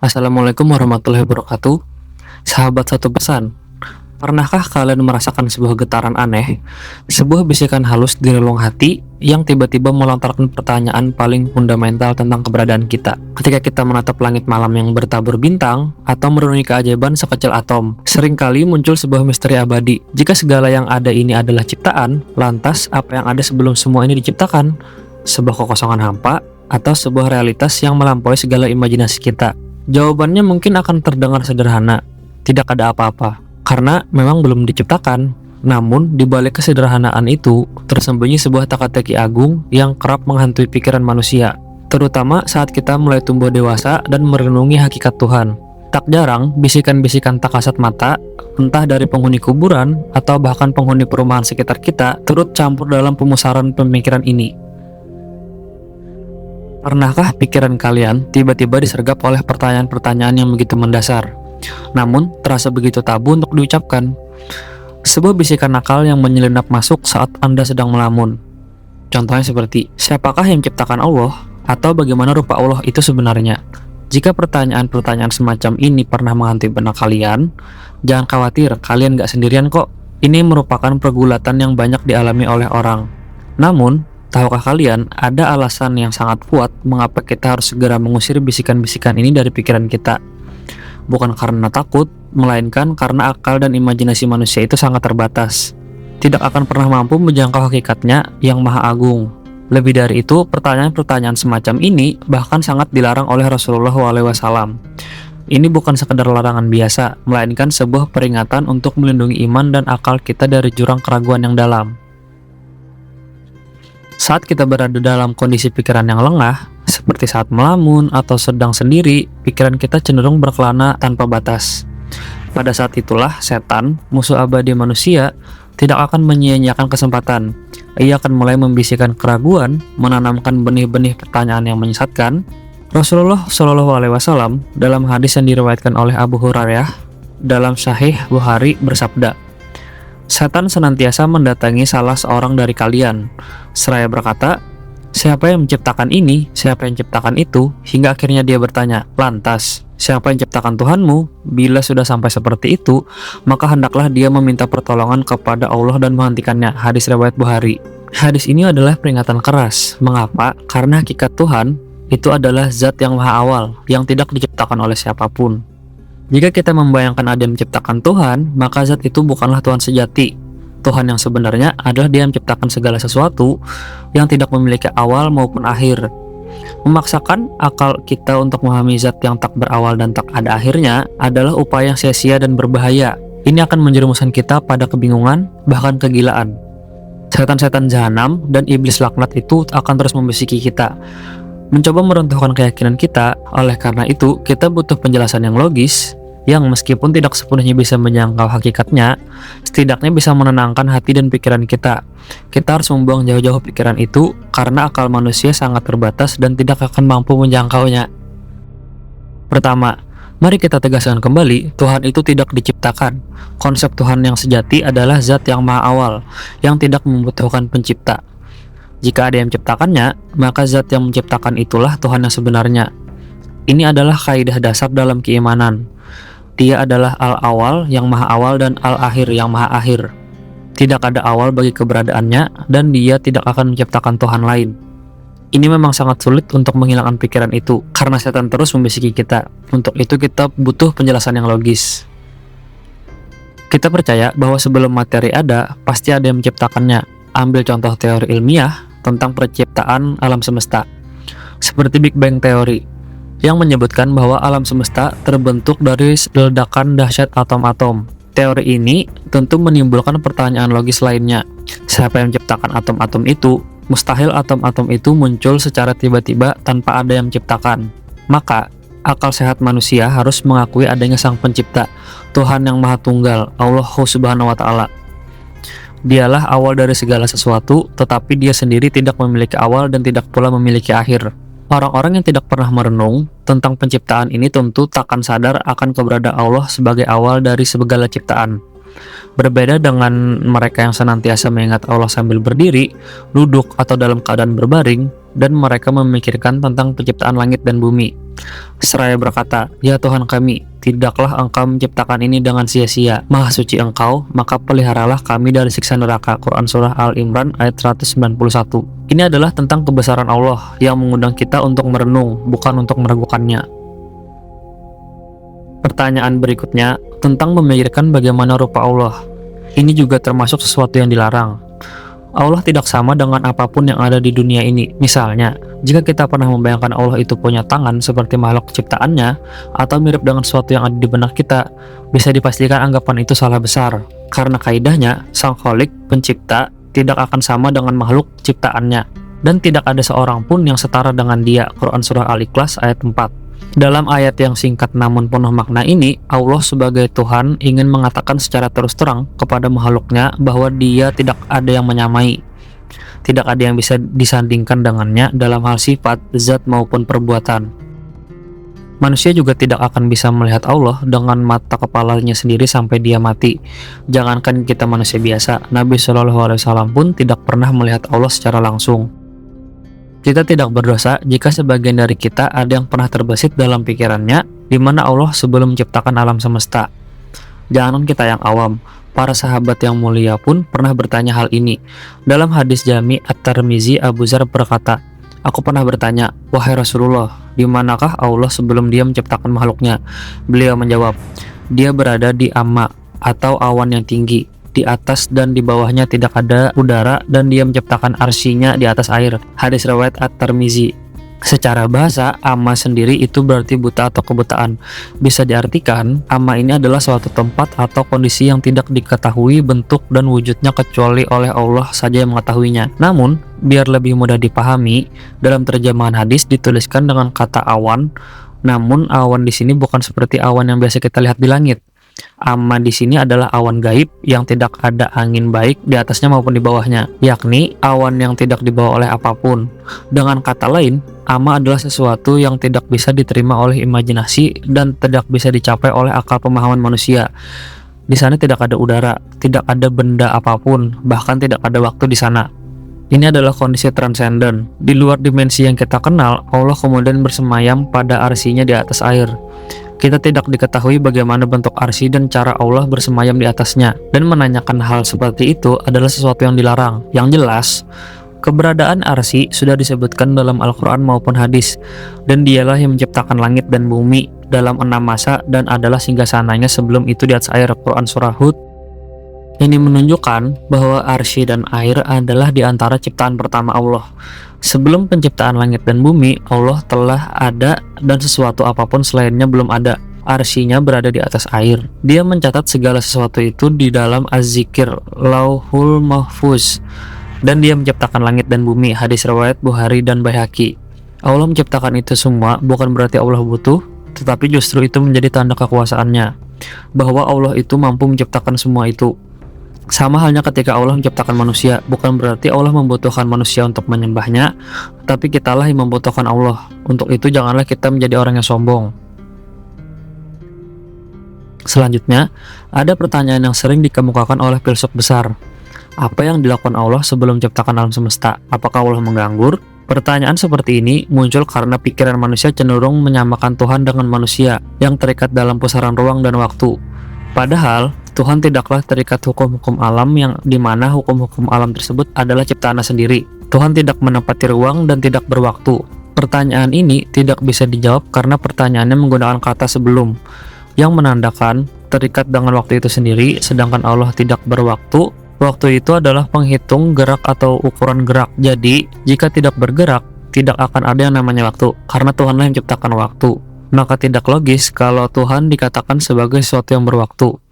Assalamualaikum warahmatullahi wabarakatuh. Sahabat satu pesan, pernahkah kalian merasakan sebuah getaran aneh, sebuah bisikan halus di relung hati yang tiba-tiba melontarkan pertanyaan paling fundamental tentang keberadaan kita? Ketika kita menatap langit malam yang bertabur bintang atau merenungi keajaiban sekecil atom, seringkali muncul sebuah misteri abadi. Jika segala yang ada ini adalah ciptaan, lantas apa yang ada sebelum semua ini diciptakan? Sebuah kekosongan hampa atau sebuah realitas yang melampaui segala imajinasi kita? Jawabannya mungkin akan terdengar sederhana, tidak ada apa-apa, karena memang belum diciptakan. Namun, di balik kesederhanaan itu, tersembunyi sebuah teka-teki agung yang kerap menghantui pikiran manusia, terutama saat kita mulai tumbuh dewasa dan merenungi hakikat Tuhan. Tak jarang, bisikan-bisikan tak kasat mata, entah dari penghuni kuburan atau bahkan penghuni perumahan sekitar kita, turut campur dalam pemusaran pemikiran ini. Pernahkah pikiran kalian tiba-tiba disergap oleh pertanyaan-pertanyaan yang begitu mendasar, namun terasa begitu tabu untuk diucapkan? Sebuah bisikan nakal yang menyelinap masuk saat Anda sedang melamun. Contohnya seperti, siapakah yang menciptakan Allah? Atau bagaimana rupa Allah itu sebenarnya? Jika pertanyaan-pertanyaan semacam ini pernah menghantui benak kalian, jangan khawatir, kalian gak sendirian kok. Ini merupakan pergulatan yang banyak dialami oleh orang. Namun, tahukah kalian, ada alasan yang sangat kuat mengapa kita harus segera mengusir bisikan-bisikan ini dari pikiran kita. Bukan karena takut, melainkan karena akal dan imajinasi manusia itu sangat terbatas. Tidak akan pernah mampu menjangkau hakikatnya yang maha agung. Lebih dari itu, pertanyaan-pertanyaan semacam ini bahkan sangat dilarang oleh Rasulullah SAW. Ini bukan sekedar larangan biasa, melainkan sebuah peringatan untuk melindungi iman dan akal kita dari jurang keraguan yang dalam. Saat kita berada dalam kondisi pikiran yang lengah, seperti saat melamun atau sedang sendiri, pikiran kita cenderung berkelana tanpa batas. Pada saat itulah, setan, musuh abadi manusia, tidak akan menyia-nyiakan kesempatan. Ia akan mulai membisikkan keraguan, menanamkan benih-benih pertanyaan yang menyesatkan. Rasulullah SAW dalam hadis yang diriwayatkan oleh Abu Hurairah dalam Sahih Bukhari bersabda, "Setan senantiasa mendatangi salah seorang dari kalian, seraya berkata, siapa yang menciptakan ini, siapa yang menciptakan itu, hingga akhirnya dia bertanya, lantas, siapa yang menciptakan Tuhanmu? Bila sudah sampai seperti itu, maka hendaklah dia meminta pertolongan kepada Allah dan menghentikannya." Hadis riwayat Bukhari. Hadis ini adalah peringatan keras. Mengapa? Karena hakikat Tuhan itu adalah zat yang maha awal, yang tidak diciptakan oleh siapapun. Jika kita membayangkan ada yang menciptakan Tuhan, maka zat itu bukanlah Tuhan sejati. Tuhan yang sebenarnya adalah Dia yang menciptakan segala sesuatu yang tidak memiliki awal maupun akhir. Memaksakan akal kita untuk memahami zat yang tak berawal dan tak ada akhirnya adalah upaya yang sia-sia dan berbahaya. Ini akan menjerumuskan kita pada kebingungan, bahkan kegilaan. Setan-setan jahanam dan iblis laknat itu akan terus membisiki kita, mencoba meruntuhkan keyakinan kita. Oleh karena itu, kita butuh penjelasan yang logis, yang meskipun tidak sepenuhnya bisa menjangkau hakikatnya, setidaknya bisa menenangkan hati dan pikiran kita. Kita harus membuang jauh-jauh pikiran itu, karena akal manusia sangat terbatas dan tidak akan mampu menjangkaunya. Pertama, mari kita tegaskan kembali, Tuhan itu tidak diciptakan. Konsep Tuhan yang sejati adalah zat yang maha awal, yang tidak membutuhkan pencipta. Jika ada yang menciptakannya, maka zat yang menciptakan itulah Tuhan yang sebenarnya. Ini adalah kaidah dasar dalam keimanan. Dia adalah al-awal yang maha awal dan al-akhir yang maha akhir. Tidak ada awal bagi keberadaannya, dan dia tidak akan menciptakan Tuhan lain. Ini memang sangat sulit untuk menghilangkan pikiran itu, karena setan terus membisiki kita. Untuk itu kita butuh penjelasan yang logis. Kita percaya bahwa sebelum materi ada, pasti ada yang menciptakannya. Ambil contoh teori ilmiah tentang penciptaan alam semesta, seperti Big Bang Theory, yang menyebutkan bahwa alam semesta terbentuk dari ledakan dahsyat atom-atom. Teori ini tentu menimbulkan pertanyaan logis lainnya. Siapa yang menciptakan atom-atom itu? Mustahil atom-atom itu muncul secara tiba-tiba tanpa ada yang menciptakan. Maka, akal sehat manusia harus mengakui adanya sang pencipta, Tuhan yang Maha Tunggal, Allah Subhanahu wa Ta'ala. Dialah awal dari segala sesuatu, tetapi dia sendiri tidak memiliki awal dan tidak pula memiliki akhir. Orang-orang yang tidak pernah merenung tentang penciptaan ini tentu takkan sadar akan keberadaan Allah sebagai awal dari segala ciptaan. Berbeda dengan mereka yang senantiasa mengingat Allah sambil berdiri, duduk, atau dalam keadaan berbaring, dan mereka memikirkan tentang penciptaan langit dan bumi. Seraya berkata, "Ya Tuhan kami, tidaklah Engkau menciptakan ini dengan sia-sia. Maha suci Engkau, maka peliharalah kami dari siksa neraka." Quran Surah Al-Imran ayat 191. Ini adalah tentang kebesaran Allah yang mengundang kita untuk merenung, bukan untuk meragukannya. Pertanyaan berikutnya tentang memikirkan bagaimana rupa Allah. Ini juga termasuk sesuatu yang dilarang. Allah tidak sama dengan apapun yang ada di dunia ini. Misalnya, jika kita pernah membayangkan Allah itu punya tangan seperti makhluk ciptaannya, atau mirip dengan sesuatu yang ada di benak kita, bisa dipastikan anggapan itu salah besar. Karena kaidahnya, Sang Kholik, pencipta, tidak akan sama dengan makhluk ciptaannya. Dan tidak ada seorang pun yang setara dengan dia. Quran Surah Al-Ikhlas ayat 4. Dalam ayat yang singkat namun penuh makna ini, Allah sebagai Tuhan ingin mengatakan secara terus terang kepada makhluknya bahwa dia tidak ada yang menyamai. Tidak ada yang bisa disandingkan dengannya dalam hal sifat, zat maupun perbuatan. Manusia juga tidak akan bisa melihat Allah dengan mata kepalanya sendiri sampai dia mati. Jangankan kita manusia biasa, Nabi SAW pun tidak pernah melihat Allah secara langsung. Kita tidak berdosa jika sebagian dari kita ada yang pernah terbesit dalam pikirannya di mana Allah sebelum menciptakan alam semesta. Jangan kita yang awam, para sahabat yang mulia pun pernah bertanya hal ini. Dalam hadis Jami At-Tirmizi, Abu Dzar berkata, "Aku pernah bertanya, wahai Rasulullah, di manakah Allah sebelum dia menciptakan makhluknya?" Beliau menjawab, "Dia berada di amma atau awan yang tinggi. Di atas dan di bawahnya tidak ada udara dan dia menciptakan arsinya di atas air." Hadis riwayat At-Tirmizi. Secara bahasa, amma sendiri itu berarti buta atau kebutaan. Bisa diartikan, amma ini adalah suatu tempat atau kondisi yang tidak diketahui bentuk dan wujudnya kecuali oleh Allah saja yang mengetahuinya. Namun, biar lebih mudah dipahami, dalam terjemahan hadis dituliskan dengan kata awan. Namun, awan di sini bukan seperti awan yang biasa kita lihat di langit. Amma di sini adalah awan gaib yang tidak ada angin baik di atasnya maupun di bawahnya, yakni awan yang tidak dibawa oleh apapun. Dengan kata lain, amma adalah sesuatu yang tidak bisa diterima oleh imajinasi dan tidak bisa dicapai oleh akal pemahaman manusia. Di sana tidak ada udara, tidak ada benda apapun, bahkan tidak ada waktu di sana. Ini adalah kondisi transenden. Di luar dimensi yang kita kenal, Allah kemudian bersemayam pada arsinya di atas air. Kita tidak diketahui bagaimana bentuk arsy dan cara Allah bersemayam di atasnya, dan menanyakan hal seperti itu adalah sesuatu yang dilarang. Yang jelas, keberadaan arsy sudah disebutkan dalam Al-Quran maupun hadis, dan dialah yang menciptakan langit dan bumi dalam 6 masa dan adalah singgasananya sebelum itu di atas air. Quran Surah Hud. Ini menunjukkan bahwa arsy dan air adalah di antara ciptaan pertama Allah. Sebelum penciptaan langit dan bumi, Allah telah ada dan sesuatu apapun selainnya belum ada. Arsy-nya berada di atas air. Dia mencatat segala sesuatu itu di dalam Az-Zikr, Lauhul Mahfuz. Dan dia menciptakan langit dan bumi. Hadis riwayat Bukhari dan Baihaqi. Allah menciptakan itu semua bukan berarti Allah butuh, tetapi justru itu menjadi tanda kekuasaannya, bahwa Allah itu mampu menciptakan semua itu. Sama halnya ketika Allah menciptakan manusia, bukan berarti Allah membutuhkan manusia untuk menyembahnya, tapi kitalah yang membutuhkan Allah. Untuk itu janganlah kita menjadi orang yang sombong. Selanjutnya, ada pertanyaan yang sering dikemukakan oleh filsuf besar. Apa yang dilakukan Allah sebelum menciptakan alam semesta? Apakah Allah menganggur? Pertanyaan seperti ini muncul karena pikiran manusia cenderung menyamakan Tuhan dengan manusia yang terikat dalam pusaran ruang dan waktu. Padahal, Tuhan tidaklah terikat hukum-hukum alam yang dimana hukum-hukum alam tersebut adalah ciptaannya sendiri. Tuhan tidak menempati ruang dan tidak berwaktu. Pertanyaan ini tidak bisa dijawab karena pertanyaannya menggunakan kata sebelum, yang menandakan terikat dengan waktu itu sendiri, sedangkan Allah tidak berwaktu. Waktu itu adalah penghitung gerak atau ukuran gerak. Jadi, jika tidak bergerak, tidak akan ada yang namanya waktu, karena Tuhanlah yang menciptakan waktu. Maka tidak logis kalau Tuhan dikatakan sebagai sesuatu yang berwaktu.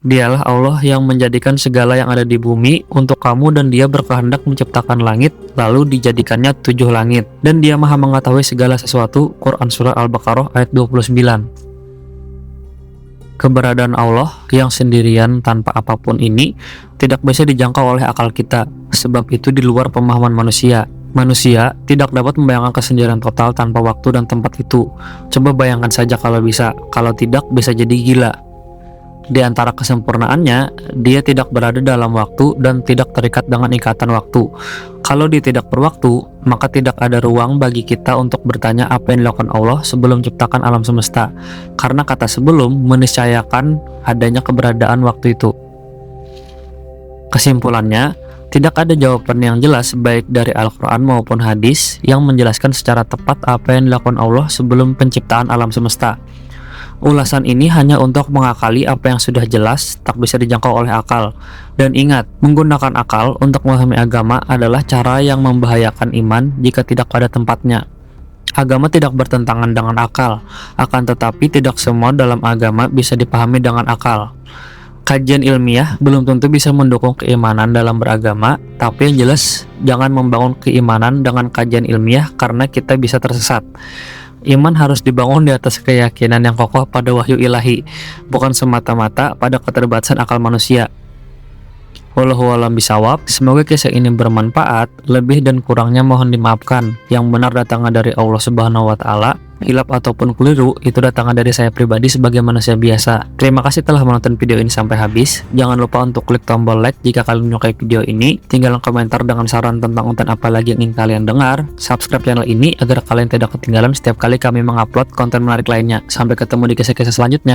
Dialah Allah yang menjadikan segala yang ada di bumi untuk kamu, dan Dia berkehendak menciptakan langit, lalu dijadikannya 7 langit. Dan Dia Maha mengetahui segala sesuatu. Quran Surah Al-Baqarah ayat 29. Keberadaan Allah yang sendirian tanpa apapun ini tidak bisa dijangkau oleh akal kita, sebab itu di luar pemahaman manusia. Manusia tidak dapat membayangkan kesendirian total tanpa waktu dan tempat itu. Coba bayangkan saja kalau bisa, kalau tidak bisa jadi gila. Di antara kesempurnaannya, dia tidak berada dalam waktu dan tidak terikat dengan ikatan waktu. Kalau dia tidak berwaktu, maka tidak ada ruang bagi kita untuk bertanya apa yang dilakukan Allah sebelum menciptakan alam semesta, karena kata sebelum meniscayakan adanya keberadaan waktu itu. Kesimpulannya, tidak ada jawaban yang jelas baik dari Al-Quran maupun hadis yang menjelaskan secara tepat apa yang dilakukan Allah sebelum penciptaan alam semesta. Ulasan ini hanya untuk mengakali apa yang sudah jelas tak bisa dijangkau oleh akal. Dan ingat, menggunakan akal untuk memahami agama adalah cara yang membahayakan iman jika tidak pada tempatnya. Agama tidak bertentangan dengan akal, akan tetapi tidak semua dalam agama bisa dipahami dengan akal. Kajian ilmiah belum tentu bisa mendukung keimanan dalam beragama, tapi yang jelas jangan membangun keimanan dengan kajian ilmiah karena kita bisa tersesat. Iman harus dibangun di atas keyakinan yang kokoh pada wahyu ilahi, bukan semata-mata pada keterbatasan akal manusia. Wallahu a'lam bishawab. Semoga kisah ini bermanfaat. Lebih dan kurangnya mohon dimaafkan. Yang benar datangnya dari Allah Subhanahu wa taala. Hilaf ataupun keliru itu datangnya dari saya pribadi sebagai manusia biasa. Terima kasih telah menonton video ini sampai habis. Jangan lupa untuk klik tombol like jika kalian menyukai video ini. Tinggalkan komentar dengan saran tentang konten apa lagi yang ingin kalian dengar. Subscribe channel ini agar kalian tidak ketinggalan setiap kali kami mengupload konten menarik lainnya. Sampai ketemu di kisah-kisah selanjutnya.